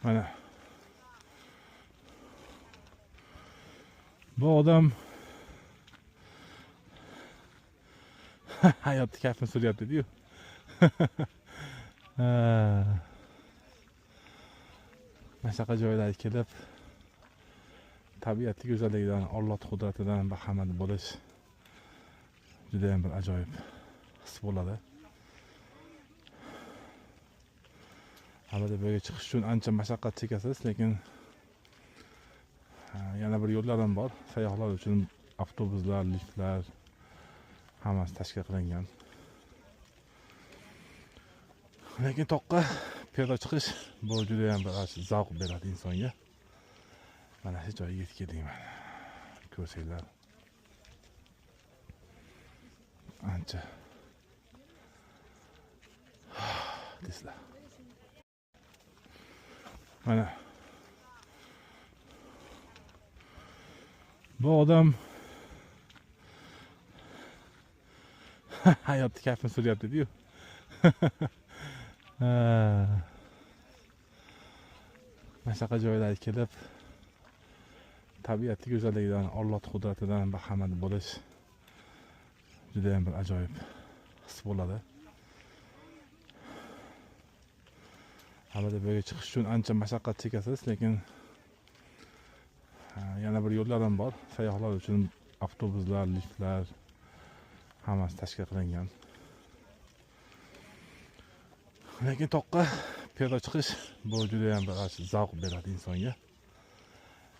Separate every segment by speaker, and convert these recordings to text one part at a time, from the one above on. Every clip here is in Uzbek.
Speaker 1: Mana bu odam hayotni kayfini suryapti-ku. Mana shunaqa joylarga kelib, tabiatning go'zalligidan, Alloh qudratidan bahramand bo'lish juda ham bir ajoyib his bo'ladi. Albatta bu yerga chiqish uchun ancha mashaqqat chekasiz, lekin yana bir yo'llar ham bor. Sayyohlar uchun avtobuslar, liftlar hammasi tashkil qilingan. Lekin toqqa piyoda chiqish bu juda ham bir zavq beradi insonga. Mana shu joyga yetib keldik mana. Ko'rsanglar. Ancha deslar. Mana bu odam hayotni kayfini suryapti-ku. Mana shunaqa joylarga kelib, tabiatning go'zalligidan, Alloh qudratidan bahramand bo'lish juda ham bir ajoyib his bo'ladi. Albatta bu yerga chiqish uchun ancha mashaqqat chekasiz, lekin yana bir yo'llar ham bor. Sayyohlar uchun avtobuslar, liftlar hammasi tashkil qilingan. Lekin toqqa piyoda chiqish bu juda ham bir zavq beradi insonga.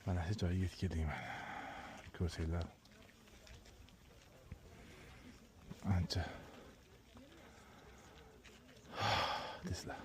Speaker 1: Mana shu joyga yetib keldik mana. Ko'rsanglar. Ancha deslar.